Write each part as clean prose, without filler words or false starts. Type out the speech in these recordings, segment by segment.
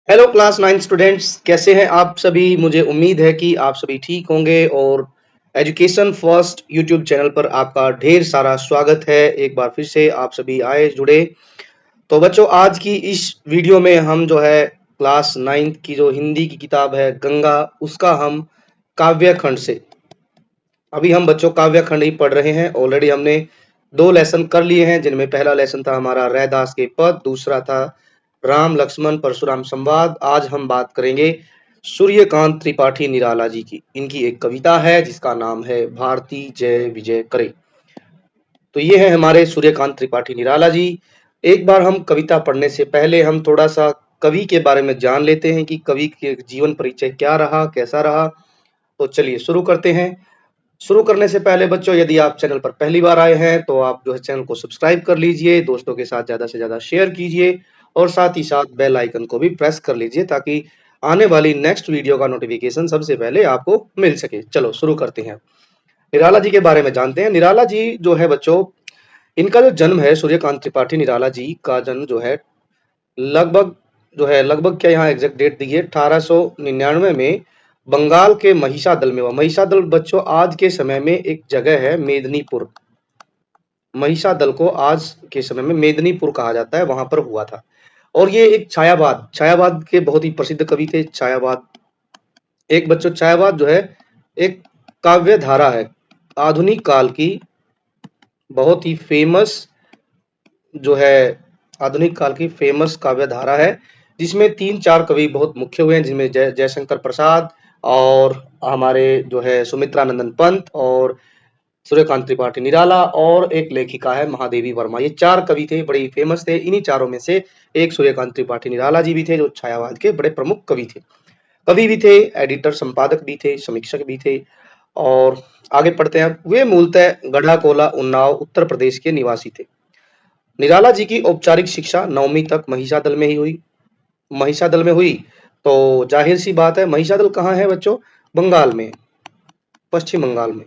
Hello class 9 students, कैसे हैं आप सभी। मुझे उम्मीद है कि आप सभी ठीक होंगे और एजुकेशन फर्स्ट यूट्यूब चैनल पर आपका ढेर सारा स्वागत है। एक बार फिर से आप सभी आए जुड़े। तो बच्चों, आज की इस वीडियो में हम जो है क्लास 9 की जो हिंदी की किताब है गंगा, उसका हम काव्य खंड से अभी हम बच्चों काव्य खंड ही पढ़ रहे हैं। ऑलरेडी हमने 2 लेसन कर लिए हैं, जिनमें पहला लेसन था हमारा रैदास के पद, दूसरा था राम लक्ष्मण परशुराम संवाद। आज हम बात करेंगे सूर्यकांत त्रिपाठी निराला जी की। इनकी एक कविता है जिसका नाम है भारती जय विजय करे। तो ये है हमारे सूर्यकांत त्रिपाठी निराला जी। एक बार हम कविता पढ़ने से पहले हम थोड़ा सा कवि के बारे में जान लेते हैं कि कवि के जीवन परिचय क्या रहा, कैसा रहा। तो चलिए शुरू करते हैं। शुरू करने से पहले बच्चों, यदि आप चैनल पर पहली बार आए हैं तो आप जो है चैनल को सब्सक्राइब कर लीजिए, दोस्तों के साथ ज्यादा से ज्यादा शेयर कीजिए और साथ ही साथ बेल आइकन को भी प्रेस कर लीजिए ताकि आने वाली नेक्स्ट वीडियो का नोटिफिकेशन सबसे पहले आपको मिल सके। चलो शुरू करते हैं। निराला जी के बारे में जानते हैं। निराला जी जो है बच्चों, इनका जो जन्म है, सूर्यकांत त्रिपाठी निराला जी का जन्म जो है लगभग क्या यहाँ एग्जैक्ट डेट दी है, 1899 में बंगाल के महिषादल में हुआ। महिषादल बच्चों आज के समय में एक जगह है मेदिनीपुर। महिषादल को आज के समय में मेदिनीपुर कहा जाता है, वहां पर हुआ था। और ये एक छायावाद छायावाद के बहुत ही प्रसिद्ध कवि थे। छायावाद एक बच्चों छायावाद जो है एक काव्य धारा है, आधुनिक काल की बहुत ही फेमस जो है आधुनिक काल की फेमस काव्य धारा है, जिसमें 3-4 कवि बहुत मुख्य हुए हैं, जिनमें जयशंकर प्रसाद और हमारे जो है सुमित्रानंदन पंत और सूर्यकांत त्रिपाठी निराला और एक लेखिका है महादेवी वर्मा। ये 4 कवि थे, बड़े फेमस थे। इन्हीं चारों में से एक सूर्यकांत त्रिपाठी निराला जी भी थे, जो छायावाद के बड़े प्रमुख कवि थे। कवि भी थे, एडिटर संपादक भी थे, समीक्षक भी थे। और आगे पढ़ते हैं। वे मूलतः गढ़ाकोला उन्नाव उत्तर प्रदेश के निवासी थे। निराला जी की औपचारिक शिक्षा 9वीं तक महिषादल में ही हुई। महिषादल में हुई तो जाहिर सी बात है, महिषादल कहाँ है बच्चों? बंगाल में, पश्चिम बंगाल में।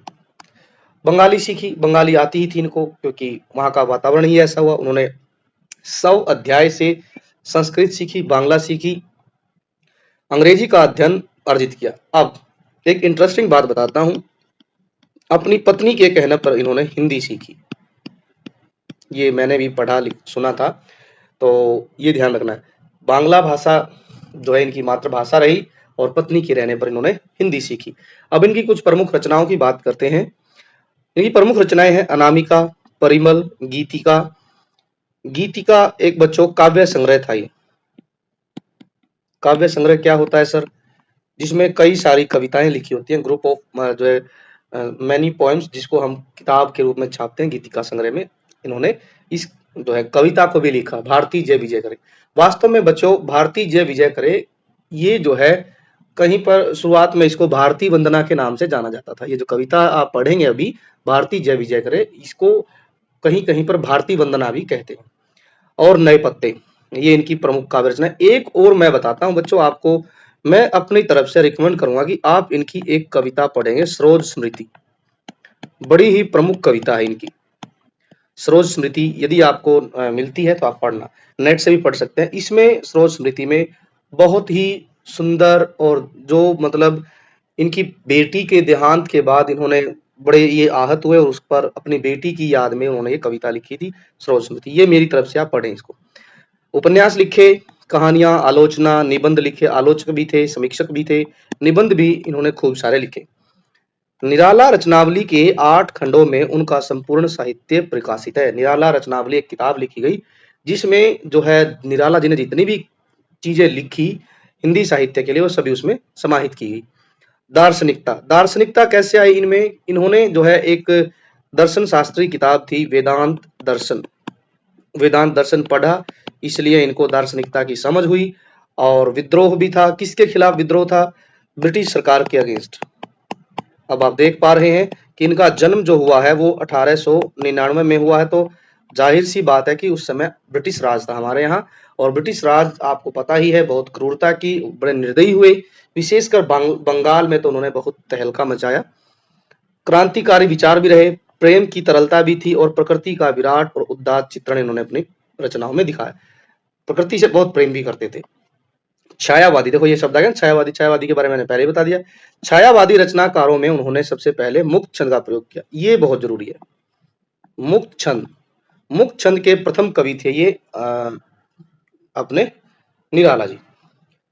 बंगाली सीखी, बंगाली आती ही थी इनको, क्योंकि वहां का वातावरण ही ऐसा हुआ। उन्होंने 100 अध्याय से संस्कृत सीखी, बांग्ला सीखी, अंग्रेजी का अध्ययन अर्जित किया। अब एक इंटरेस्टिंग बात बताता हूं। अपनी पत्नी के कहने पर इन्होंने हिंदी सीखी। ये मैंने भी पढ़ा सुना था, तो ये ध्यान रखना है। बांग्ला भाषा जो है इनकी मातृभाषा रही और पत्नी के रहने पर इन्होंने हिंदी सीखी। अब इनकी कुछ प्रमुख रचनाओं की बात करते हैं। इनकी प्रमुख रचनाएं हैं अनामिका, परिमल, गीतिका। गीतिका एक बच्चों काव्य संग्रह था। ये काव्य संग्रह क्या होता है सर? जिसमें कई सारी कविताएं लिखी होती हैं, ग्रुप ऑफ जो है मैनी पोएम्स, जिसको हम किताब के रूप में छापते हैं। गीतिका संग्रह में इन्होंने इस जो है कविता को भी लिखा, भारती जय विजय करे। वास्तव में बच्चों भारती जय विजय करे ये जो है कहीं पर शुरुआत में इसको भारती वंदना के नाम से जाना जाता था। ये जो कविता आप पढ़ेंगे अभी, भारती जय विजय करे, इसको कहीं कहीं पर भारती वंदना भी कहते हैं। और नए पत्ते, ये इनकी प्रमुख काव्य रचना है। एक और मैं बताता हूँ बच्चों आपको, मैं अपनी तरफ से रिकमेंड करूंगा कि आप इनकी एक कविता पढ़ेंगे, सरोज स्मृति। बड़ी ही प्रमुख कविता है इनकी सरोज स्मृति। यदि आपको मिलती है तो आप पढ़ना, नेट से भी पढ़ सकते हैं। इसमें सरोज स्मृति में बहुत ही सुंदर, और जो मतलब इनकी बेटी के देहांत के बाद इन्होंने बड़े ये आहत हुए और उस पर अपनी बेटी की याद में उन्होंने ये कविता लिखी थी, सरोज स्मृति। ये मेरी तरफ से आप पढ़ें इसको। उपन्यास लिखे, कहानियां, आलोचना, निबंध लिखे, आलोचक भी थे, समीक्षक भी थे, निबंध भी इन्होंने खूब सारे लिखे। निराला रचनावली के 8 खंडों में उनका संपूर्ण साहित्य प्रकाशित है। निराला रचनावली एक किताब लिखी गई, जिसमें जो है निराला जी ने जितनी भी चीजें लिखी हिंदी साहित्य के लिए, वो सभी उसमें समाहित की गई। दार्शनिकता, दार्शनिकता कैसे आई इनमें? इन्होंने जो है एक दर्शन शास्त्री किताब थी, वेदांत दर्शन। वेदांत दर्शन पढ़ा, इसलिए इनको दार्शनिकता की समझ हुई। और विद्रोह भी था। किसके खिलाफ विद्रोह था? ब्रिटिश सरकार के अगेंस्ट। अब आप देख पा रहे हैं कि इनका जन्म जो हुआ है वो 1899 में हुआ है, तो जाहिर सी बात है कि उस समय ब्रिटिश राज था हमारे यहाँ। और ब्रिटिश राज आपको पता ही है, बहुत क्रूरता की, बड़े निर्दयी हुए। विशेषकर बंगाल में तो उन्होंने बहुत तहलका मचाया। क्रांतिकारी विचार भी रहे, प्रेम की तरलता भी थी और प्रकृति का विराट और उदात्त चित्रण इन्होंने अपनी रचनाओं में दिखाया। प्रकृति से बहुत प्रेम भी करते थे। छायावादी, देखो ये शब्द आ गया ना छायावादी, छायावादी के बारे में मैंने पहले ही बता दिया। छायावादी रचनाकारों में उन्होंने सबसे पहले मुक्त छंद का प्रयोग किया, ये बहुत जरूरी है। मुक्त छंद, मुक्त छंद के प्रथम कवि थे ये अपने निराला जी।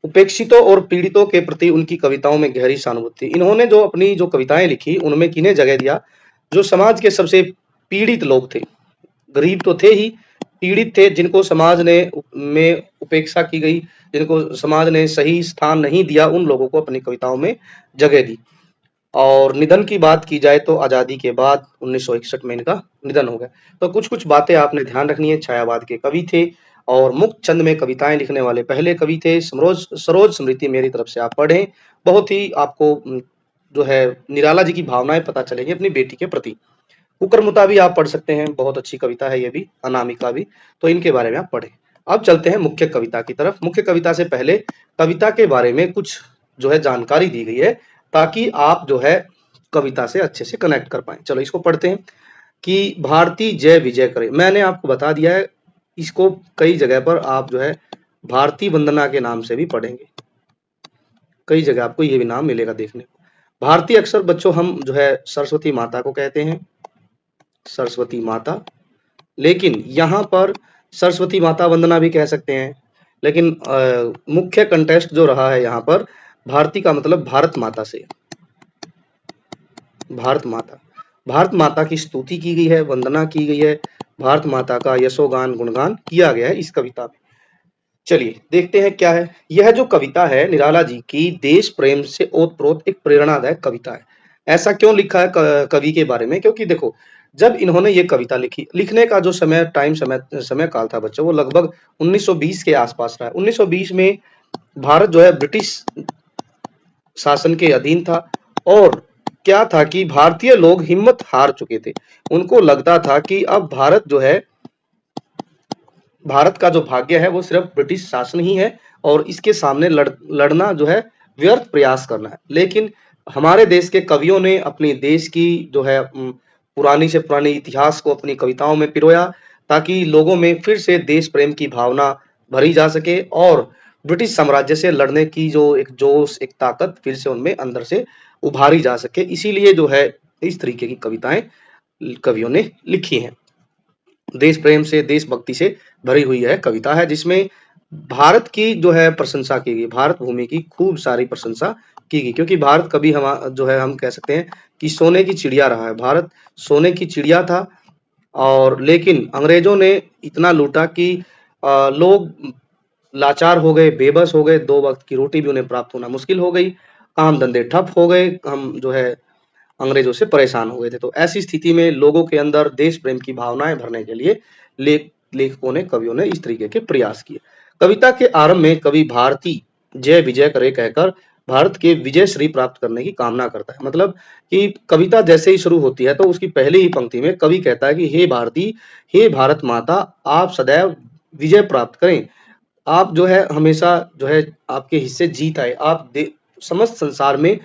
उपेक्षितों और पीड़ितों के प्रति उनकी कविताओं में गहरी सहानुभूति थी। इन्होंने जो अपनी जो कविताएं लिखी उनमें किन्हें जगह दिया, जो समाज के सबसे पीड़ित लोग थे, गरीब तो थे ही, पीड़ित थे, जिनको समाज ने में उपेक्षा की गई, जिनको समाज ने सही स्थान नहीं दिया, उन लोगों को अपनी कविताओं में जगह दी। और निधन की बात की जाए तो आजादी के बाद 1961 में इनका निधन हो गया। तो कुछ कुछ बातें आपने ध्यान रखनी है। छायावाद के कवि थे और मुक्त छंद में कविताएं लिखने वाले पहले कवि थे। सरोज सरोज स्मृति मेरी तरफ से आप पढ़ें, बहुत ही आपको जो है निराला जी की भावनाएं पता चलेंगी अपनी बेटी के प्रति। कुकरमुता भी आप पढ़ सकते हैं, बहुत अच्छी कविता है ये भी, अनामिका भी, तो इनके बारे में आप पढ़ें। अब चलते हैं मुख्य कविता की तरफ। मुख्य कविता से पहले कविता के बारे में कुछ जो है जानकारी दी गई है, ताकि आप जो है कविता से अच्छे से कनेक्ट कर पाए। चलो इसको पढ़ते हैं कि भारती जय विजय करे। मैंने आपको बता दिया है, इसको कई जगह पर आप जो है भारती वंदना के नाम से भी पढ़ेंगे, कई जगह आपको ये भी नाम मिलेगा देखने को। भारती अक्सर बच्चों हम जो है सरस्वती माता को कहते हैं, सरस्वती माता, लेकिन यहाँ पर सरस्वती माता वंदना भी कह सकते हैं, लेकिन मुख्य कंटेस्ट जो रहा है यहाँ पर भारती का मतलब भारत माता से, भारत माता, भारत माता की स्तुति की गई है, वंदना की गई है, भारत माता का यशोगान गुणगान किया गया है इस कविता में। चलिए देखते हैं क्या है। यह जो कविता है निराला जी की देश प्रेम से ओतप्रोत एक प्रेरणादायक कविता है। ऐसा क्यों लिखा है कवि के बारे में, क्योंकि देखो जब इन्होंने ये कविता लिखी, लिखने का जो समय काल था बच्चों, वो लगभग 1920 के आसपास रहा है। 1920 में भारत जो है ब्रिटिश शासन के अधीन था, और क्या था कि भारतीय लोग हिम्मत हार चुके थे। उनको लगता था कि अब भारत जो है, भारत का जो भाग्य है वो सिर्फ ब्रिटिश शासन ही है, और इसके सामने लड़ना जो है व्यर्थ प्रयास करना है। लेकिन हमारे देश के कवियों ने अपनी देश की जो है पुरानी से पुरानी इतिहास को अपनी कविताओं में पिरोया, ताकि लोगों में फिर से देश प्रेम की भावना भरी जा सके, और ब्रिटिश साम्राज्य से लड़ने की जो एक जोश, एक ताकत फिर से उनमें अंदर से उभारी जा सके। इसीलिए जो है इस तरीके की कविताएं कवियों ने लिखी हैं। देश प्रेम से, देशभक्ति से भरी हुई है कविता है, जिसमें भारत की जो है प्रशंसा की गई, भारत भूमि की खूब सारी प्रशंसा की गई, क्योंकि भारत कभी हम जो है हम कह सकते हैं कि सोने की चिड़िया रहा है। भारत सोने की चिड़िया था, और लेकिन अंग्रेजों ने इतना लूटा कि लोग लाचार हो गए, बेबस हो गए, 2 वक्त की रोटी भी उन्हें प्राप्त होना मुश्किल हो गई, काम धंधे ठप हो गए, हम जो है अंग्रेजों से परेशान हो गए थे। तो ऐसी स्थिति में लोगों के अंदर देश प्रेम की भावनाएं भरने के लिए लेखकों ने, कवियों ने इस तरीके के प्रयास किए। कविता के आरंभ में कवि भारती जय विजय करे कहकर भारत के विजय श्री प्राप्त करने की कामना करता है। मतलब कि कविता जैसे ही शुरू होती है तो उसकी पहली ही पंक्ति में कवि कहता है कि हे भारती, हे भारत माता, आप सदैव विजय प्राप्त करें, आप जो है हमेशा जो है आपके हिस्से जीत आए, आप समस्त संसार में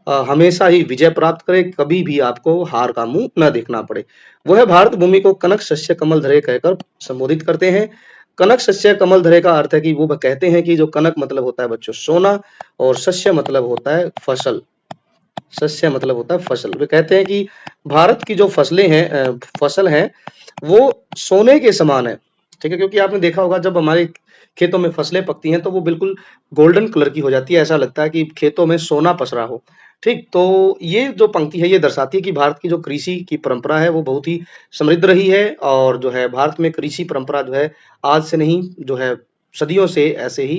हमेशा ही विजय प्राप्त करें, कभी भी आपको हार का मुंह न देखना पड़े। वह भारत भूमि को कनक शस्य कमल धरे कहकर संबोधित करते हैं। कनक शस्य कमल धरे का अर्थ है कि वो कहते हैं कि जो कनक मतलब होता है बच्चों सोना, और शस्य मतलब होता है फसल, शस्य मतलब होता है फसल। वे कहते हैं कि भारत की जो फसलें हैं, फसल है, वो सोने के समान है। ठीक है, क्योंकि आपने देखा होगा जब हमारे खेतों में फसलें पकती हैं तो वो बिल्कुल गोल्डन कलर की हो जाती है, ऐसा लगता है कि खेतों में सोना पसरा हो। ठीक, तो ये जो पंक्ति है ये दर्शाती है कि भारत की जो कृषि की परंपरा है वो बहुत ही समृद्ध रही है, और जो है भारत में कृषि परंपरा जो है आज से नहीं, जो है सदियों से ऐसे ही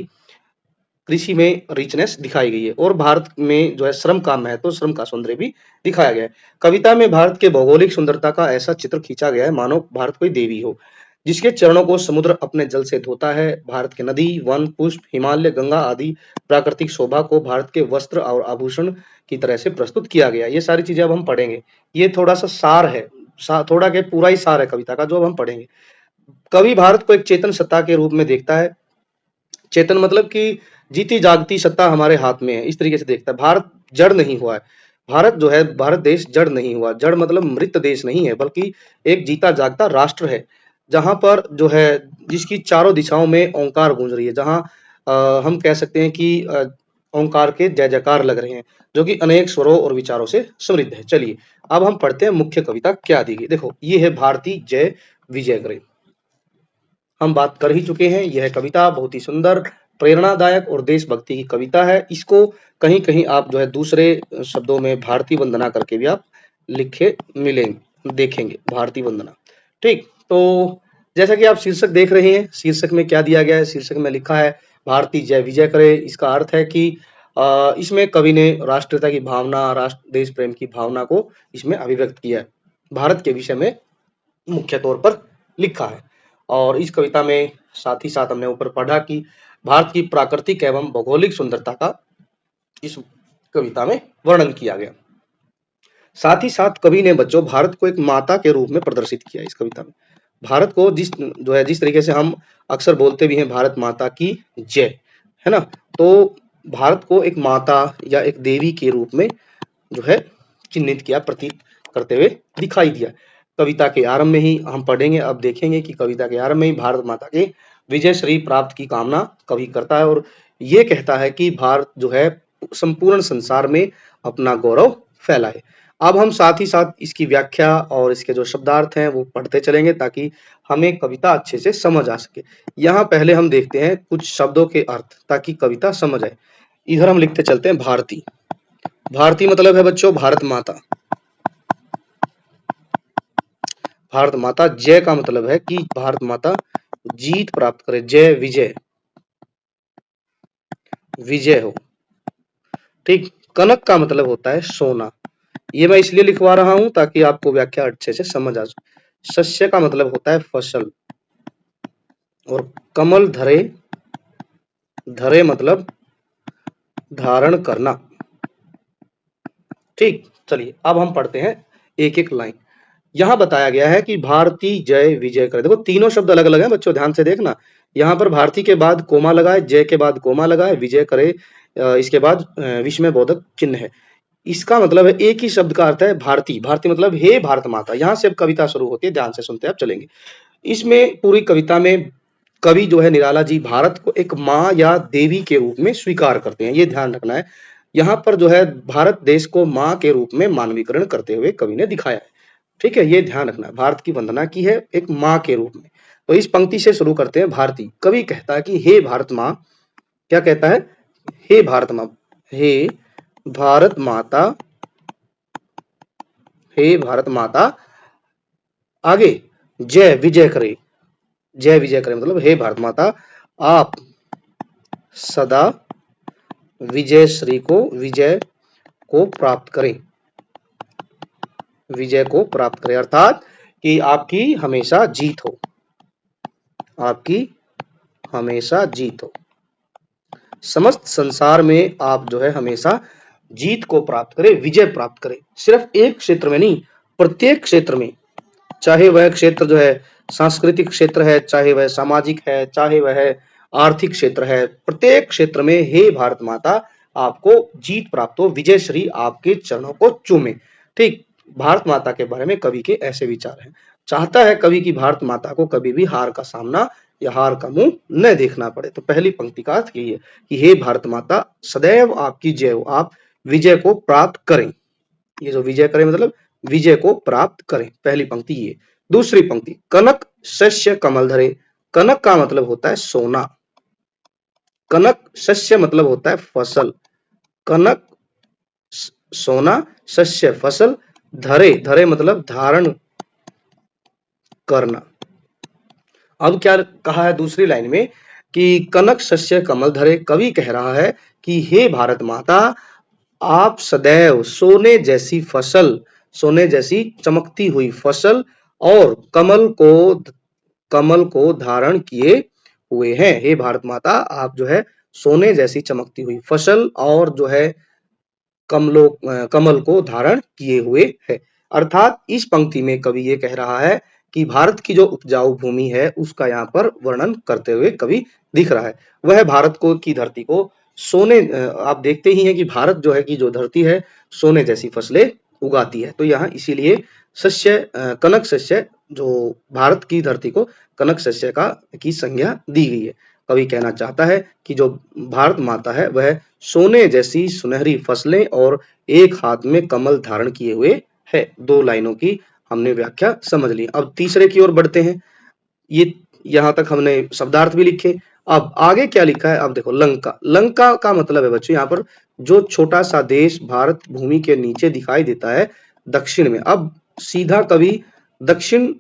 कृषि में रिचनेस दिखाई गई है, और भारत में जो है श्रम का महत्व, श्रम का सौंदर्य भी दिखाया गया है। कविता में भारत के भौगोलिक सुंदरता का ऐसा चित्र खींचा गया है मानो भारत कोई देवी हो, जिसके चरणों को समुद्र अपने जल से धोता है। भारत के नदी, वन, पुष्प, हिमालय, गंगा आदि प्राकृतिक शोभा को भारत के वस्त्र और आभूषण की तरह से प्रस्तुत किया गया। ये सारी चीजें अब हम पढ़ेंगे, ये थोड़ा सा सार है, थोड़ा के पूरा ही सार है कविता का जो अब हम पढ़ेंगे। कवि भारत को एक चेतन सत्ता के रूप में देखता है। चेतन मतलब कि जीती जागती सत्ता हमारे हाथ में है, इस तरीके से देखता है। भारत जड़ नहीं हुआ है, भारत जो है, भारत देश जड़ नहीं हुआ। जड़ मतलब मृत देश नहीं है, बल्कि एक जीता जागता राष्ट्र है, जहां पर जो है जिसकी चारों दिशाओं में ओंकार गूंज रही है, जहां हम कह सकते हैं कि ओंकार के जय जयकार लग रहे हैं, जो कि अनेक स्वरों और विचारों से समृद्ध है। चलिए अब हम पढ़ते हैं मुख्य कविता क्या दी गई। देखो ये है भारती जय विजय करे, हम बात कर ही चुके हैं। यह कविता बहुत ही सुंदर, प्रेरणादायक और देशभक्ति की कविता है। इसको कहीं कहीं आप जो है दूसरे शब्दों में भारतीय वंदना करके भी आप लिखे मिलेंगे, देखेंगे भारतीय वंदना। ठीक, तो जैसा कि आप शीर्षक देख रहे हैं, शीर्षक में क्या दिया गया है? शीर्षक में लिखा है भारती जय विजय करे। इसका अर्थ है कि इसमें कवि ने राष्ट्रीयता की भावना, राष्ट्र देश प्रेम की भावना को इसमें अभिव्यक्त किया है, भारत के विषय में मुख्य तौर पर लिखा है। और इस कविता में साथ ही साथ हमने ऊपर पढ़ा कि भारत की प्राकृतिक एवं भौगोलिक सुंदरता का इस कविता में वर्णन किया गया। साथ ही साथ कवि ने बच्चों भारत को एक माता के रूप में प्रदर्शित किया इस कविता में। भारत को जिस तरीके से हम अक्सर बोलते भी हैं भारत माता की जय, है ना, तो भारत को एक माता या एक देवी के रूप में जो है चिन्हित किया, प्रतीक करते हुए दिखाई दिया। कविता के आरंभ में ही हम पढ़ेंगे, अब देखेंगे कि कविता के आरंभ में ही भारत माता के विजय श्री प्राप्त की कामना कवि करता है और ये कहता है कि भारत जो है संपूर्ण संसार में अपना गौरव फैलाए। अब हम साथ ही साथ इसकी व्याख्या और इसके जो शब्दार्थ हैं वो पढ़ते चलेंगे ताकि हमें कविता अच्छे से समझ आ सके। यहाँ पहले हम देखते हैं कुछ शब्दों के अर्थ ताकि कविता समझ आए। इधर हम लिखते चलते हैं भारती। भारती मतलब है बच्चों भारत माता। भारत माता। जय का मतलब है कि भारत माता जीत प्राप्त करे, जय विजय, विजय हो। ठीक, कनक का मतलब होता है सोना। ये मैं इसलिए लिखवा रहा हूं ताकि आपको व्याख्या अच्छे से समझ आ जाए। शस्य का मतलब होता है फसल और कमल धरे, धरे मतलब धारण करना। ठीक, चलिए अब हम पढ़ते हैं एक एक लाइन। यहाँ बताया गया है कि भारती जय विजय करे। देखो तीनों शब्द अलग अलग हैं बच्चों, ध्यान से देखना। यहाँ पर भारती के बाद कोमा लगा है, जय के बाद कोमा लगा है, विजय करे इसके बाद विस्मय बोधक चिन्ह है। इसका मतलब है एक ही शब्द का अर्थ है भारती। भारती मतलब हे भारत माता। यहाँ से अब कविता शुरू होती है, ध्यान से सुनते आप चलेंगे। इसमें पूरी कविता में कवि जो है निराला जी भारत को एक माँ या देवी के रूप में स्वीकार करते हैं, ये ध्यान रखना है। यहाँ पर जो है भारत देश को माँ के रूप में मानवीकरण करते हुए कवि ने दिखाया है। ठीक है, ये ध्यान रखना है। भारत की वंदना की है एक माँ के रूप में। तो इस पंक्ति से शुरू करते हैं। भारती, कवि कहता है कि हे भारत माँ, क्या कहता है? हे भारत माँ, हे भारत माता, हे भारत माता, आगे जय विजय करे। जय विजय करे मतलब हे भारत माता आप सदा विजय श्री को, विजय को प्राप्त करें, विजय को प्राप्त करें, अर्थात कि आपकी हमेशा जीत हो, आपकी हमेशा जीत हो। समस्त संसार में आप जो है हमेशा जीत को प्राप्त करें, विजय प्राप्त करें। सिर्फ एक क्षेत्र में नहीं, प्रत्येक क्षेत्र में, चाहे वह क्षेत्र जो है सांस्कृतिक क्षेत्र है, चाहे वह सामाजिक है, चाहे वह आर्थिक क्षेत्र है, प्रत्येक क्षेत्र में हे भारत माता आपको जीत प्राप्त हो, विजय श्री आपके चरणों को चूमे। ठीक, भारत माता के बारे में कवि के ऐसे विचार हैं। चाहता है कवि की भारत माता को कभी भी हार का सामना या हार का मुंह न देखना पड़े। तो पहली पंक्ति का अर्थ यही है कि हे भारत माता सदैव आपकी जय हो, आप विजय को प्राप्त करें। ये जो विजय करें मतलब विजय को प्राप्त करें, पहली पंक्ति ये। दूसरी पंक्ति, कनक शस्य कमल धरे। कनक का मतलब होता है सोना, कनक शस्य मतलब होता है फसल, कनक सोना, शस्य फसल, धरे, धरे मतलब धारण करना। अब क्या कहा है दूसरी लाइन में कि कनक शस्य कमल धरे। कवि कह रहा है कि हे भारत माता आप सदैव सोने जैसी फसल, सोने जैसी चमकती हुई फसल और कमल को धारण किए हुए हैं। हे भारत माता आप जो है सोने जैसी चमकती हुई फसल और जो है कमल को धारण किए हुए है। अर्थात इस पंक्ति में कवि ये कह रहा है कि भारत की जो उपजाऊ भूमि है उसका यहाँ पर वर्णन करते हुए कवि दिख रहा है। वह भारत को की धरती को सोने, आप देखते ही हैं कि भारत जो है कि जो धरती है सोने जैसी फसलें उगाती है। तो यहाँ इसीलिए शस्य, कनक शस्य, जो भारत की धरती को कनक शस्य का की संज्ञा दी गई है। कवि कहना चाहता है कि जो भारत माता है वह सोने जैसी सुनहरी फसलें और एक हाथ में कमल धारण किए हुए है। 2 लाइनों की हमने व्याख्या समझ ली। अब तीसरे की ओर बढ़ते हैं। ये यहाँ तक हमने शब्दार्थ भी लिखे। अब आगे क्या लिखा है, अब देखो लंका। लंका का मतलब है बच्चों यहाँ पर जो छोटा सा देश भारत भूमि के नीचे दिखाई देता है दक्षिण में। अब सीधा कवि दक्षिण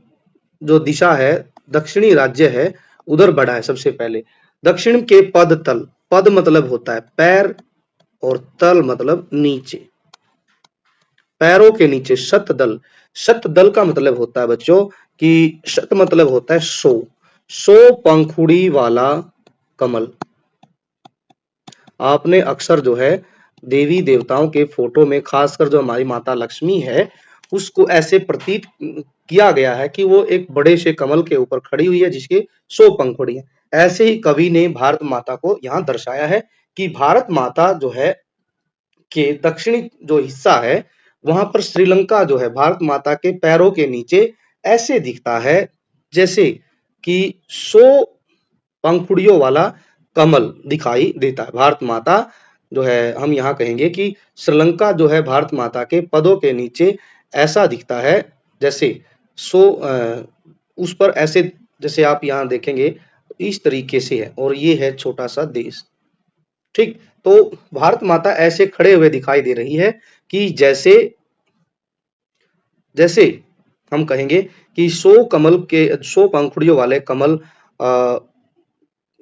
जो दिशा है, दक्षिणी राज्य है, उधर बढ़ा है। सबसे पहले दक्षिण के पद तल, पद मतलब होता है पैर और तल मतलब नीचे, पैरों के नीचे शतदल। शतदल का मतलब होता है बच्चों कि शत मतलब होता है 100, 100 पंखुड़ी वाला कमल। आपने अक्सर जो है देवी देवताओं के फोटो में, खासकर जो हमारी माता लक्ष्मी है, उसको ऐसे प्रतीत किया गया है कि वो एक बड़े से कमल के ऊपर खड़ी हुई है जिसके 100 पंखुड़ी हैं। ऐसे ही कवि ने भारत माता को यहाँ दर्शाया है कि भारत माता जो है के दक्षिणी जो हिस्सा है वहां पर श्रीलंका जो है भारत माता के पैरों के नीचे ऐसे दिखता है जैसे कि 100 पंखुड़ियों वाला कमल दिखाई देता है। भारत माता जो है, हम यहाँ कहेंगे कि श्रीलंका जो है भारत माता के पदों के नीचे ऐसा दिखता है जैसे 100 उस पर ऐसे, जैसे आप यहाँ देखेंगे इस तरीके से है, और ये है छोटा सा देश। ठीक, तो भारत माता ऐसे खड़े हुए दिखाई दे रही है कि जैसे जैसे हम कहेंगे कि 100 पंखुड़ियों वाले कमल,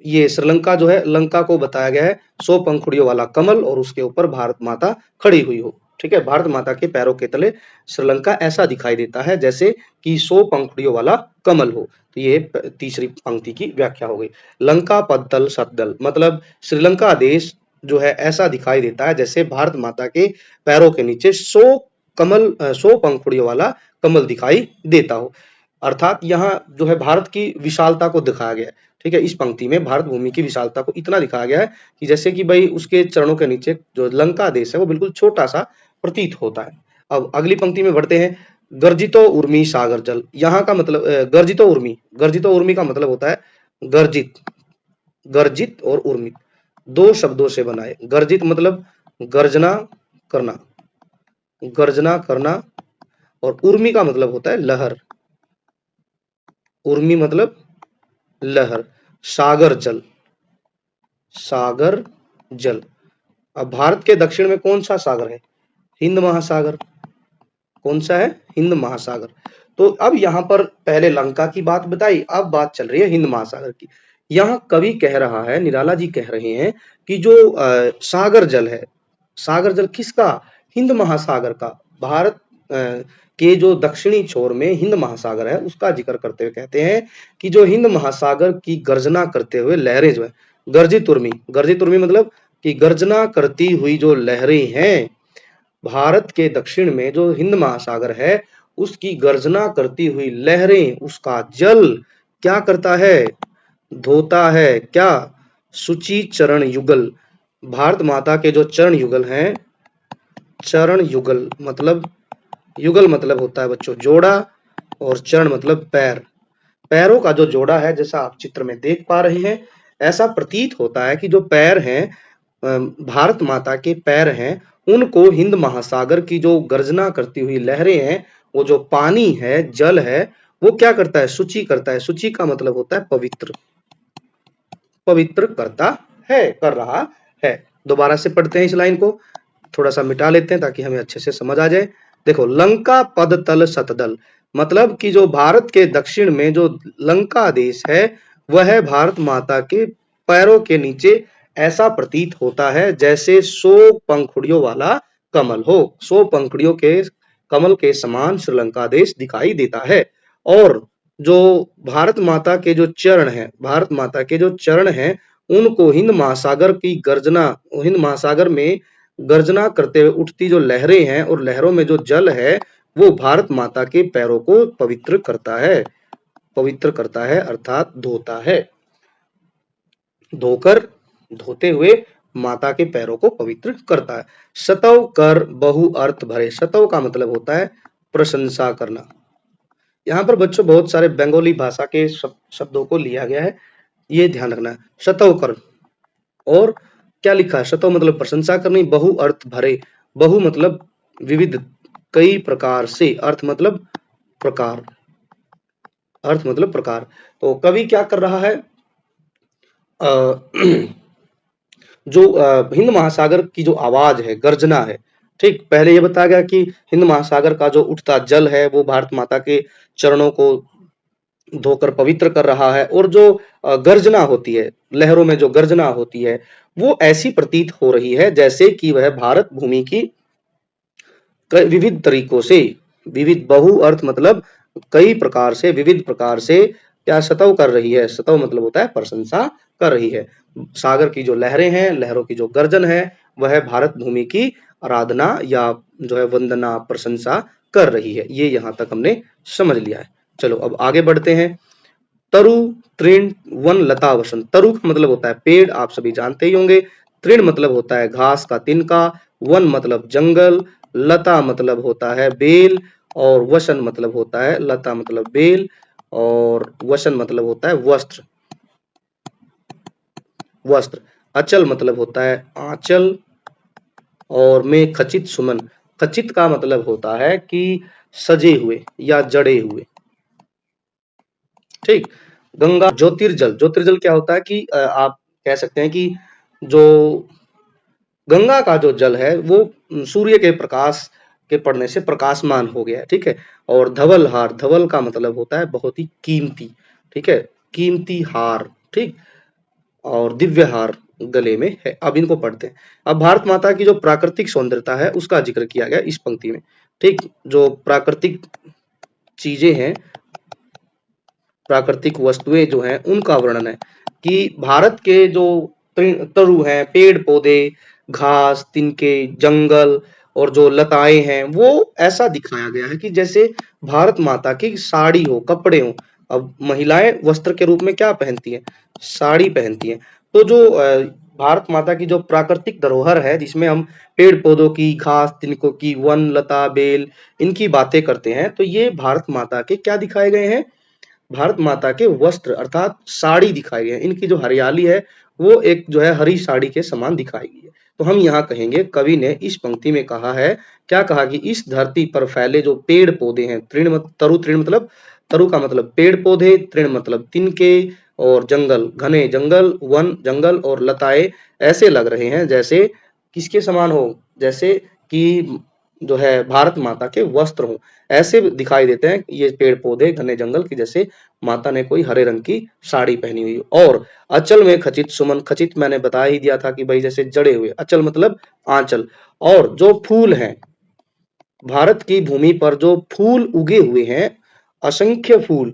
ये श्रीलंका जो है, लंका को बताया गया है 100 पंखुड़ियों वाला कमल और उसके ऊपर भारत माता खड़ी हुई हो। ठीक है, भारत माता के पैरों के तले श्रीलंका ऐसा दिखाई देता है जैसे कि 100 पंखुड़ियों वाला कमल हो। तो ये तीसरी पंक्ति की व्याख्या हो गई। लंका पद्दल सतदल मतलब श्रीलंका देश जो है ऐसा दिखाई देता है जैसे भारत माता के पैरों के नीचे 100 पंखुड़ियों वाला कमल दिखाई देता हो। अर्थात यहाँ जो है भारत की विशालता को दिखाया गया है। ठीक है, इस पंक्ति में भारत भूमि की विशालता को इतना दिखाया गया है कि जैसे कि भाई उसके चरणों के नीचे जो लंका देश है वो बिल्कुल छोटा सा प्रतीत होता है। अब अगली पंक्ति में बढ़ते हैं। गर्जितो उर्मी सागर जल, यहाँ का मतलब गर्जितो उर्मी का मतलब होता है गर्जित, गर्जित और उर्मी 2 शब्दों से बनाए। गर्जित मतलब गर्जना करना, गर्जना करना, और उर्मी का मतलब होता है लहर, उर्मी मतलब लहर। सागर जल, सागर जल। अब भारत के दक्षिण में कौन सा सागर है? हिंद महासागर। कौन सा है? हिंद महासागर। तो अब यहाँ पर पहले लंका की बात बताई, अब बात चल रही है हिंद महासागर की। यहाँ कवि कह रहा है, निराला जी कह रहे हैं कि जो सागर जल है, सागर जल किसका? हिंद महासागर का। भारत के जो दक्षिणी छोर में हिंद महासागर है उसका जिक्र करते हुए कहते हैं कि जो हिंद महासागर की गर्जना करते हुए लहरें जो है, गर्जित उर्मी मतलब कि गर्जना करती हुई जो लहरें हैं, भारत के दक्षिण में जो हिंद महासागर है उसकी गर्जना करती हुई लहरें, उसका जल क्या करता है? धोता है। क्या? सुचि चरण युगल। भारत माता के जो चरण युगल हैं, चरण युगल मतलब, युगल मतलब होता है बच्चों जोड़ा, और चरण मतलब पैर। पैरों का जो जोड़ा है, जैसा आप चित्र में देख पा रहे हैं, ऐसा प्रतीत होता है कि जो पैर हैं, भारत माता के पैर हैं, उनको हिंद महासागर की जो गर्जना करती हुई लहरें हैं, वो जो पानी है, जल है, वो क्या करता है? शुचि करता है। शुचि का मतलब होता है पवित्र, पवित्र करता है, कर रहा है। दोबारा से पढ़ते हैं इस लाइन को, थोड़ा सा मिटा लेते हैं ताकि हमें अच्छे से समझ आ जाए। देखो, लंका पद तल सतदल मतलब कि जो भारत के दक्षिण में जो लंका देश है वह भारत माता के पैरों के नीचे ऐसा प्रतीत होता है जैसे 100 पंखुड़ियों वाला कमल हो। 100 पंखुड़ियों के कमल के समान श्रीलंका देश दिखाई देता है। और जो भारत माता के जो चरण हैं, भारत माता के जो चरण हैं, उनको हिंद महासागर की गर्जना, हिंद महासागर में गर्जना करते हुए उठती जो लहरें हैं और लहरों में जो जल है वो भारत माता के पैरों को पवित्र करता है, पवित्र करता है अर्थात धोता है। धोकर, धोते हुए माता के पैरों को पवित्र करता है। शतव कर बहु अर्थ भरे। शतव का मतलब होता है प्रशंसा करना। यहाँ पर बच्चों बहुत सारे बंगाली भाषा के शब्दों को लिया गया है ये ध्यान रखना है। शतव कर, और क्या लिखा है, शतव मतलब प्रशंसा करनी, बहु अर्थ भरे, बहु मतलब विविध, कई प्रकार से, अर्थ मतलब प्रकार, अर्थ मतलब प्रकार। तो कवि क्या कर रहा है, अ, जो हिंद महासागर की जो आवाज है, गर्जना है, ठीक, पहले ये बताया गया कि हिंद महासागर का जो उठता जल है वो भारत माता के चरणों को धोकर पवित्र कर रहा है, और जो गर्जना होती है, लहरों में जो गर्जना होती है, वो ऐसी प्रतीत हो रही है जैसे कि वह भारत भूमि की विविध तरीकों से, विविध बहु अर्थ मतलब कई प्रकार से, विविध प्रकार से क्या सतव कर रही है, सतव मतलब होता है प्रशंसा कर रही है। सागर की जो लहरें हैं, लहरों की जो गर्जन है, वह भारत भूमि की आराधना या जो है वंदना, प्रशंसा कर रही है। ये यहाँ तक हमने समझ लिया है। चलो अब आगे बढ़ते हैं। तरु, तृण, वन, लता, वसंत। तरु का मतलब होता है पेड़, आप सभी जानते ही होंगे। तृण मतलब होता है घास का तिनका, वन मतलब जंगल, लता मतलब होता है बेल, और वसन मतलब होता है, लता मतलब बेल, और वसन मतलब होता है वस्त्र, वस्त्र। अचल मतलब होता है आंचल, और में खचित सुमन। खचित का मतलब होता है कि सजे हुए या जड़े हुए, ठीक। गंगा, ज्योतिर्जल, ज्योतिर्जल क्या होता है कि आप कह सकते हैं कि जो गंगा का जो जल है वो सूर्य के प्रकाश के पड़ने से प्रकाशमान हो गया है, ठीक है। और धवल हार, धवल का मतलब होता है बहुत ही कीमती, ठीक है, कीमती हार, ठीक। और दिव्य हार गले में है। अब इनको पढ़ते हैं। अब भारत माता की जो प्राकृतिक सौंदर्यता है उसका जिक्र किया गया इस पंक्ति में, ठीक। जो प्राकृतिक चीजें हैं, प्राकृतिक वस्तुएं जो हैं उनका वर्णन है कि भारत के जो तरु हैं, पेड़ पौधे, घास, तिनके, जंगल, और जो लताएं हैं वो ऐसा दिखाया गया है कि जैसे भारत माता की साड़ी हो, कपड़े हो। अब महिलाएं वस्त्र के रूप में क्या पहनती हैं, साड़ी पहनती हैं। तो जो भारत माता की जो प्राकृतिक धरोहर है, जिसमें हम पेड़ पौधों की, घास, तिनकों की, वन, लता, बेल, इनकी बातें करते हैं, तो ये भारत माता के क्या दिखाए गए हैं, भारत माता के वस्त्र अर्थात साड़ी दिखाई गई है। इनकी जो हरियाली है वो एक जो है हरी साड़ी के समान दिखाई गई है। तो हम यहाँ कहेंगे कवि ने इस पंक्ति में कहा है, क्या कहा कि इस धरती पर फैले जो पेड़ पौधे हैं, तरु, तृण मतलब, तरु का मतलब पेड़ पौधे, तृण मतलब तिनके, और जंगल, घने जंगल, वन जंगल, और लताएं ऐसे लग रहे हैं जैसे किसके समान हो, जैसे कि जो है भारत माता के वस्त्र हो, ऐसे दिखाई देते हैं ये पेड़ पौधे, घने जंगल की, जैसे माता ने कोई हरे रंग की साड़ी पहनी हुई। और अचल में खचित सुमन, खचित मैंने बता ही दिया था कि भाई जैसे जड़े हुए, अचल मतलब आंचल। और जो फूल हैं, भारत की भूमि पर जो फूल उगे हुए हैं, असंख्य फूल,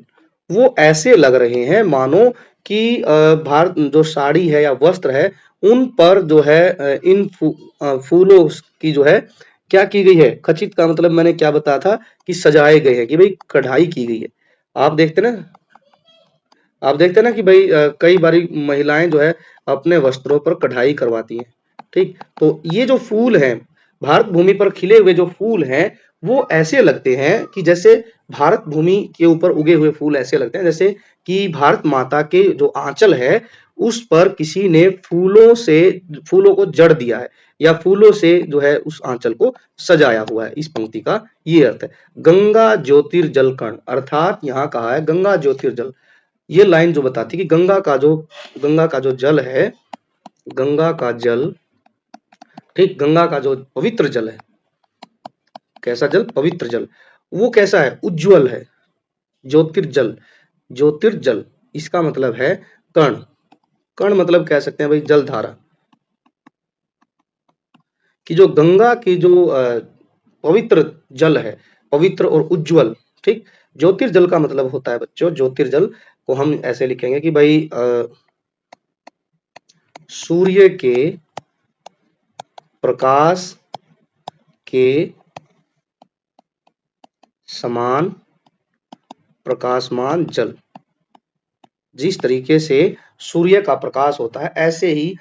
वो ऐसे लग रहे हैं मानो कि भारत जो साड़ी है या वस्त्र है उन पर जो है फूलों की जो है क्या की गई है, खचित का मतलब मैंने क्या बताया था कि सजाए गए हैं, कि भाई कढ़ाई की गई है। आप देखते ना, आप देखते ना कि भाई कई बारी महिलाएं जो है अपने वस्त्रों पर कढ़ाई करवाती हैं, ठीक। तो ये जो फूल हैं, भारत भूमि पर खिले हुए जो फूल हैं, वो ऐसे लगते हैं कि जैसे भारत भूमि के ऊपर उगे हुए फूल ऐसे लगते हैं जैसे कि भारत माता के जो आंचल है उस पर किसी ने फूलों से, फूलों को जड़ दिया है, या फूलों से जो है उस आंचल को सजाया हुआ है। इस पंक्ति का ये अर्थ है। गंगा ज्योतिर्जल कण, अर्थात यहाँ कहा है गंगा ज्योतिर्जल। ये लाइन जो बताती है कि गंगा का जो जल है, गंगा का जल, ठीक, गंगा का जो पवित्र जल है, कैसा जल, पवित्र जल, वो कैसा है, उज्जवल है। ज्योतिर्जल, ज्योतिर्जल इसका मतलब है कण, कण मतलब कह सकते हैं भाई जल धारा, कि जो गंगा की जो पवित्र जल है, पवित्र और उज्जवल, ठीक। ज्योतिर्जल का मतलब होता है बच्चों, ज्योतिर्जल को हम ऐसे लिखेंगे कि भाई सूर्य के प्रकाश के समान प्रकाशमान जल। जिस तरीके से सूर्य का प्रकाश होता है ऐसे ही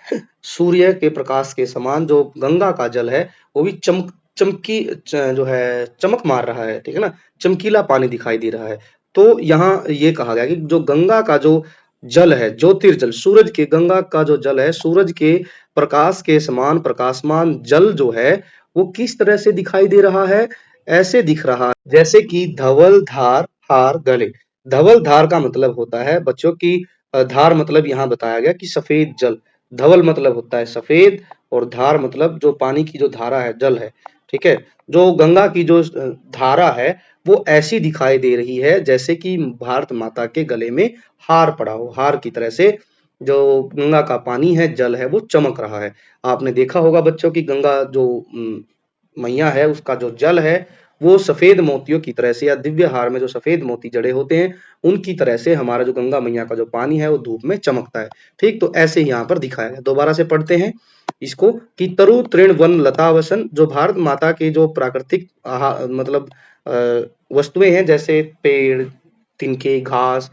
सूर्य के प्रकाश के समान जो गंगा का जल है वो भी जो है चमक मार रहा है, ठीक है ना, चमकीला पानी दिखाई दे रहा है। तो यहाँ ये कहा गया कि जो गंगा का जो जल है, ज्योतिर्जल, सूरज के, गंगा का जो जल है सूरज के प्रकाश के समान प्रकाशमान जल जो है वो किस तरह से दिखाई दे रहा है? ऐसे दिख रहा है जैसे कि धवल धार हार गले। धवल धार का मतलब होता है बच्चों की धार मतलब यहाँ बताया गया कि सफेद जल। धवल मतलब होता है सफेद और धार मतलब जो पानी की जो धारा है, जल है, ठीक है। जो गंगा की जो धारा है वो ऐसी दिखाई दे रही है जैसे कि भारत माता के गले में हार पड़ा हो, हार की तरह से जो गंगा का पानी है, जल है, वो चमक रहा है। आपने देखा होगा बच्चों की गंगा जो मैया है उसका जो जल है वो सफेद मोतियों की तरह से, या दिव्य हार में जो सफेद मोती जड़े होते हैं उनकी तरह से हमारा जो गंगा मैया का जो पानी है वो धूप में चमकता है। ठीक, तो ऐसे यहाँ पर दिखाया है। दोबारा से पढ़ते हैं इसको कि तरु तृण वन लता वसन, जो भारत माता के जो प्राकृतिक मतलब वस्तुएं हैं जैसे पेड़, तिनके, घास,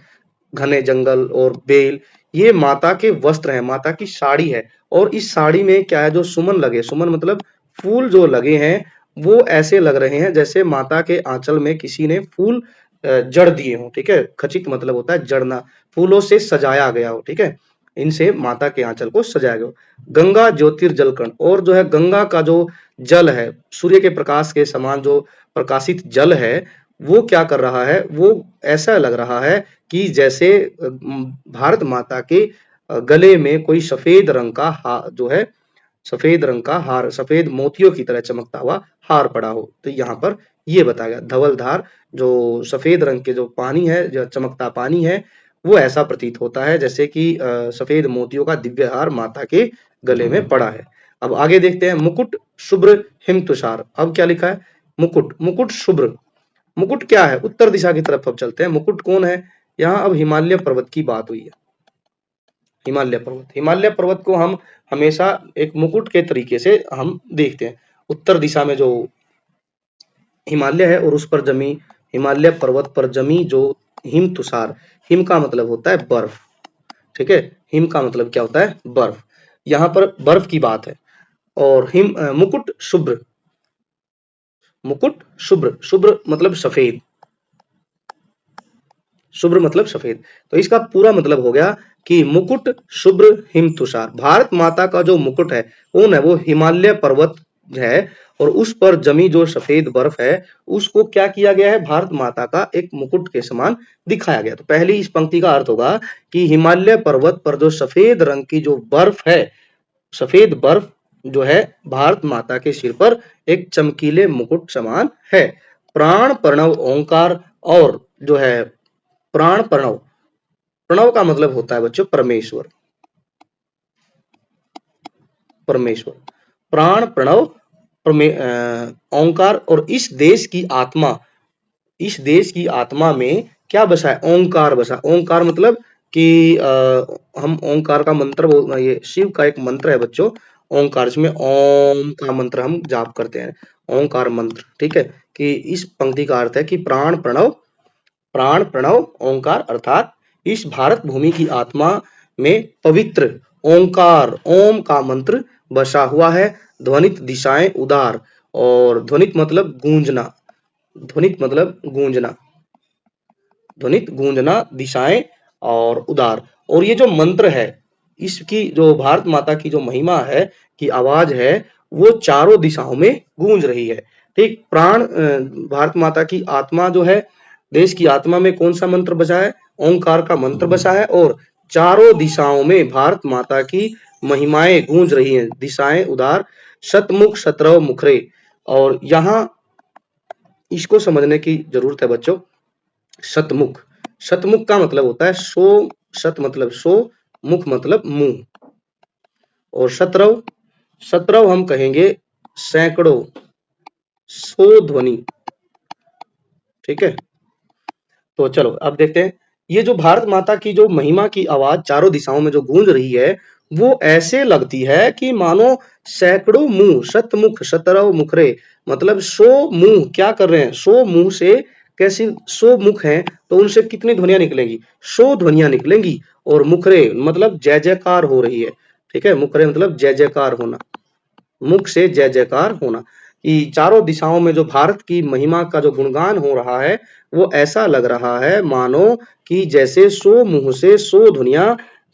घने जंगल और बेल, ये माता के वस्त्र हैं, माता की साड़ी है। और इस साड़ी में क्या है, जो सुमन लगे, सुमन मतलब फूल जो लगे हैं वो ऐसे लग रहे हैं जैसे माता के आंचल में किसी ने फूल जड़ दिए हो, ठीक है। खचित मतलब होता है जड़ना, फूलों से सजाया गया हो, ठीक है। इनसे माता के आंचल को सजाया गया हो। गंगा ज्योतिर्जल कण, और जो है गंगा का जो जल है, सूर्य के प्रकाश के समान जो प्रकाशित जल है, वो क्या कर रहा है, वो ऐसा लग रहा है कि जैसे भारत माता के गले में कोई सफेद रंग का जो है सफेद रंग का हार, सफेद मोतियों की तरह चमकता हुआ हार पड़ा हो। तो यहाँ पर ये बताया गया धवलधार, जो सफेद रंग के जो पानी है, जो चमकता पानी है, वो ऐसा प्रतीत होता है जैसे कि सफेद मोतियों का दिव्य हार माता के गले में पड़ा है। अब आगे देखते हैं, मुकुट शुभ्र हिम तुषार। अब क्या लिखा है, मुकुट, मुकुट शुभ्र, मुकुट क्या है, उत्तर दिशा की तरफ अब चलते हैं। मुकुट कौन है, यहाँ अब हिमालय पर्वत की बात हुई है। हिमालय पर्वत, हिमालय पर्वत को हम हमेशा एक मुकुट के तरीके से हम देखते हैं। उत्तर दिशा में जो हिमालय है और उस पर जमी, हिमालय पर्वत पर जमी जो हिम तुषार, हिम का मतलब होता है बर्फ, ठीक है। हिम का मतलब क्या होता है, बर्फ। यहाँ पर बर्फ की बात है। और हिम मुकुट शुभ्र, मुकुट शुभ्र, शुभ्र मतलब सफेद, शुभ्र मतलब सफेद। तो इसका पूरा मतलब हो गया कि मुकुट शुभ्र हिम तुषार, भारत माता का जो मुकुट है कौन है, वो हिमालय पर्वत है। और उस पर जमी जो सफेद बर्फ है उसको क्या किया गया है, भारत माता का एक मुकुट के समान दिखाया गया। तो पहली इस पंक्ति का अर्थ होगा कि हिमालय पर्वत पर जो सफेद रंग की जो बर्फ है, सफेद बर्फ जो है भारत माता के सिर पर एक चमकीले मुकुट समान है। प्राण प्रणव ओंकार, और जो है प्राण प्रणव, प्रणव का मतलब होता है बच्चों परमेश्वर, परमेश्वर, प्राण प्रणव ओंकार। और इस देश की आत्मा, इस देश की आत्मा में क्या बसा है, ओंकार बसा। ओंकार मतलब कि हम ओंकार का मंत्र ये शिव का एक मंत्र है बच्चों, ओंकार, इसमें ओम का मंत्र हम जाप करते हैं, ओंकार मंत्र, ठीक है। कि इस पंक्ति का अर्थ है कि प्राण प्रणव, प्राण प्रणव ओंकार, अर्थात इस भारत भूमि की आत्मा में पवित्र ओंकार, ओम का मंत्र बसा हुआ है। ध्वनित दिशाएं उदार, और ध्वनित मतलब गूंजना, ध्वनित मतलब गूंजना, ध्वनित गूंजना, दिशाएं और उदार। और ये जो मंत्र है, इसकी जो भारत माता की जो महिमा है, की आवाज है, वो चारों दिशाओं में गूंज रही है। ठीक, प्राण भारत माता की आत्मा जो है, देश की आत्मा में कौन सा मंत्र बसा है, ओंकार का मंत्र बसा है। और चारों दिशाओं में भारत माता की महिमाएं गूंज रही हैं, दिशाएं उदार, शतमुख शत्रव मुखरे। और यहाँ इसको समझने की जरूरत है बच्चों। शतमुख, शतमुख का मतलब होता है सो, शत मतलब सो, मुख मतलब मुंह। और शत्रव, शत्रव हम कहेंगे सैकड़ों, सो ध्वनि, ठीक है। तो चलो अब देखते हैं, ये जो भारत माता की जो महिमा की आवाज चारों दिशाओं में जो गूंज रही है, वो ऐसे लगती है कि मानो सैकड़ों मुंह, शतमुख शतरव मुखरे, मतलब सो मुंह क्या कर रहे हैं, सो मुंह से, कैसी सो मुख हैं तो उनसे कितनी ध्वनियां निकलेंगी, सो ध्वनियां निकलेंगी। और मुखरे मतलब जय जयकार हो रही है, ठीक है। मुखरे मतलब जय जयकार होना, मुख से जय जयकार होना। कि चारों दिशाओं में जो भारत की महिमा का जो गुणगान हो रहा है, वो ऐसा लग रहा है मानो कि जैसे 100 मुंह से 100 ध्वनियां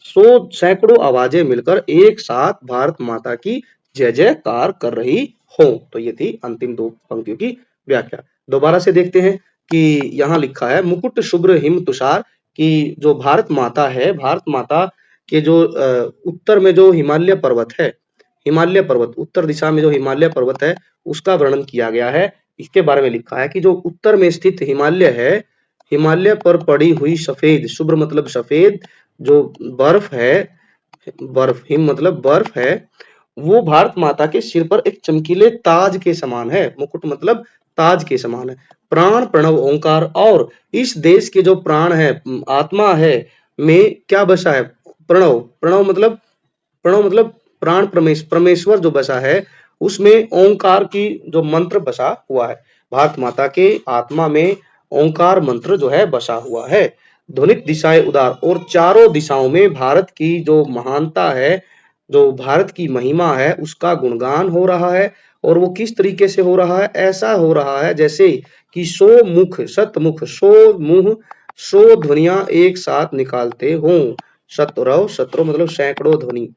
100 सैकड़ों आवाजें मिलकर एक साथ भारत माता की जय जयकार कर रही हो। तो ये थी अंतिम 2 पंक्तियों की व्याख्या। दोबारा से देखते हैं कि यहाँ लिखा है मुकुट शुभ्र हिम तुषार कि जो भारत माता है, भारत माता के जो उत्तर में जो हिमालय पर्वत है, हिमालय पर्वत उत्तर दिशा में जो हिमालय पर्वत है उसका वर्णन किया गया है। इसके बारे में लिखा है कि जो उत्तर में स्थित हिमालय है, हिमालय पर पड़ी हुई सफेद, शुभ्र मतलब सफेद जो बर्फ है, बर्फ हिम मतलब बर्फ है, वो भारत माता के सिर पर एक चमकीले ताज के समान है। मुकुट मतलब ताज के समान है। प्राण प्रणव ओंकार और इस देश के जो प्राण है, आत्मा है में क्या बसा है? प्रणव। प्रणव मतलब प्राण परमेश्वर जो बसा है उसमें ओंकार की जो मंत्र बसा हुआ है। भारत माता के आत्मा में ओंकार मंत्र जो है बसा हुआ है। ध्वनित दिशाएं उदार और चारों दिशाओं में भारत की जो महानता है, जो भारत की महिमा है उसका गुणगान हो रहा है। और वो किस तरीके से हो रहा है? ऐसा हो रहा है जैसे कि 100 मुख, शतमुख, 100 मुंह 100 ध्वनियां एक साथ निकालते हों। शतरव मतलब सैकड़ों ध्वनि,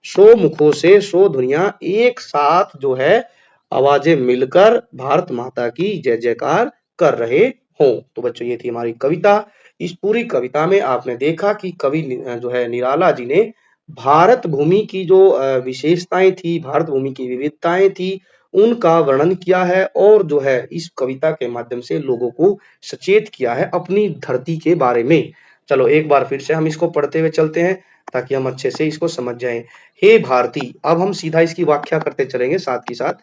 100 मुखों से 100 ध्वनियां एक साथ जो है आवाजें मिलकर भारत माता की जय जयकार कर रहे हों। तो बच्चों ये थी हमारी कविता। इस पूरी कविता में आपने देखा कि कवि जो है निराला जी ने भारत भूमि की जो विशेषताएं थी, भारत भूमि की विविधताएं थी, उनका वर्णन किया है और जो है इस कविता के माध्यम से लोगों को सचेत किया है अपनी धरती के बारे में। चलो एक बार फिर से हम इसको पढ़ते हुए चलते हैं ताकि हम अच्छे से इसको समझ जाएं। हे भारती, अब हम सीधा इसकी व्याख्या करते चलेंगे, साथ ही साथ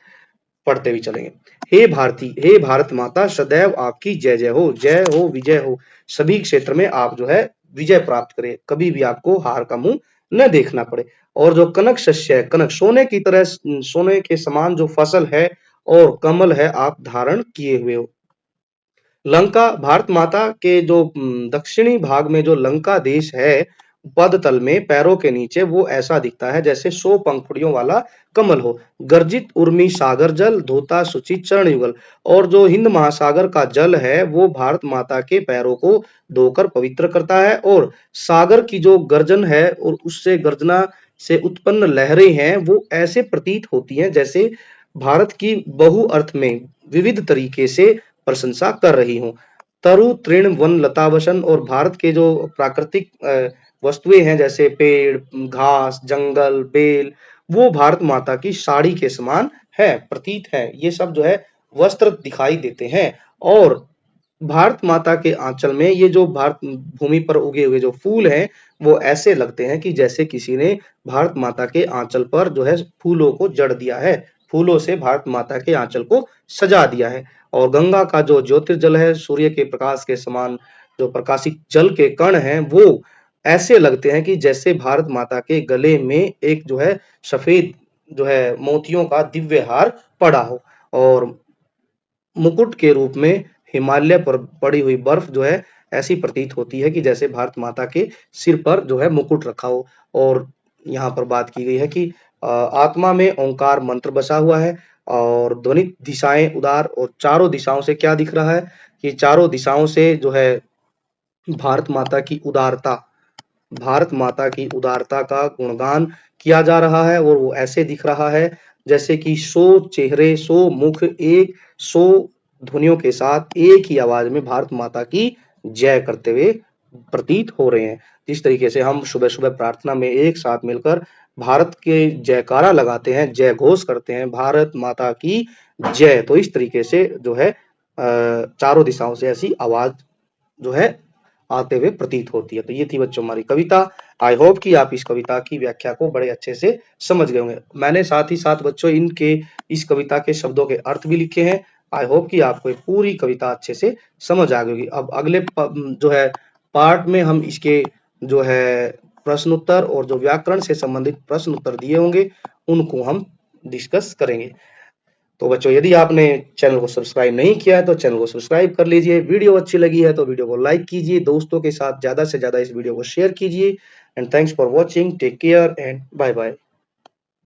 पढ़ते भी चलेंगे। हे भारती, हे भारत माता, सदैव आपकी जय जय हो, जय हो, विजय हो। सभी क्षेत्र में आप जो है विजय प्राप्त करें, कभी भी आपको हार का मुंह न देखना पड़े। और जो कनक शस्य है, कनक सोने की तरह, सोने के समान जो फसल है और कमल है आप धारण किए हुए हो। लंका, भारत माता के जो दक्षिणी भाग में जो लंका देश है, पद तल में पैरों के नीचे वो ऐसा दिखता है जैसे 100 पंखुड़ियों वाला कमल हो। गर्जित उर्मी सागर जल, धोता शुचि चरण युगल। और जो हिंद महासागर का जल है वो भारत माता के पैरों को धोकर पवित्र करता है। और सागर की जो गर्जन है और उससे गर्जना से उत्पन्न लहरें हैं वो ऐसे प्रतीत होती हैं जैसे भारत की बहु अर्थ में विविध तरीके से प्रशंसा कर रही हूँ। तरु तृण वन लतावसन और भारत के जो प्राकृतिक वस्तुएं हैं जैसे पेड़, घास, जंगल, बेल, वो भारत माता की साड़ी के समान है, प्रतीत है। ये सब जो है वस्त्र दिखाई देते हैं। और भारत माता के आंचल में ये जो भारत भूमि पर उगे हुए जो फूल हैं वो ऐसे लगते हैं कि जैसे किसी ने भारत माता के आंचल पर जो है फूलों को जड़ दिया है, फूलों से भारत माता के आंचल को सजा दिया है। और गंगा का जो ज्योतिर्जल है, सूर्य के प्रकाश के समान जो प्रकाशित जल के कण हैं वो ऐसे लगते हैं कि जैसे भारत माता के गले में एक जो है सफेद जो है मोतियों का दिव्य हार पड़ा हो। और मुकुट के रूप में हिमालय पर पड़ी हुई बर्फ जो है ऐसी प्रतीत होती है कि जैसे भारत माता के सिर पर जो है मुकुट रखा हो। और यहाँ पर बात की गई है कि आत्मा में ओंकार मंत्र बसा हुआ है और ध्वनित दिशाएं उदार। और चारों दिशाओं से क्या दिख रहा है कि चारों दिशाओं से जो है भारत माता की उदारता, भारत माता की उदारता का गुणगान किया जा रहा है। और वो ऐसे दिख रहा है जैसे कि 100 चेहरे, 100 मुख, 100 ध्वनियों के साथ एक ही आवाज में भारत माता की जय करते हुए प्रतीत हो रहे हैं। जिस तरीके से हम सुबह सुबह प्रार्थना में एक साथ मिलकर भारत के जयकारा लगाते हैं, जय घोष करते हैं, भारत माता की जय। तो इस तरीके से जो है चारों दिशाओं से ऐसी आवाज जो है आते हुए प्रतीत होती है। तो ये थी बच्चों हमारी कविता। आई होप कि आप इस कविता की व्याख्या को बड़े अच्छे से समझ गए होंगे। मैंने साथ ही साथ बच्चों इनके इस कविता के शब्दों के अर्थ भी लिखे हैं। आई होप कि आपको पूरी कविता अच्छे से समझ आ गई होगी। अब अगले जो है पार्ट में हम इसके जो है प्रश्न उत्तर और जो व्याकरण से संबंधित प्रश्न उत्तर दिए होंगे उनको हम डिस्कस करेंगे। तो बच्चों यदि आपने चैनल को सब्सक्राइब नहीं किया है तो चैनल को सब्सक्राइब कर लीजिए। वीडियो अच्छी लगी है तो वीडियो को लाइक कीजिए, दोस्तों के साथ ज्यादा से ज्यादा इस वीडियो को शेयर कीजिए। And thanks for watching, take care and bye bye.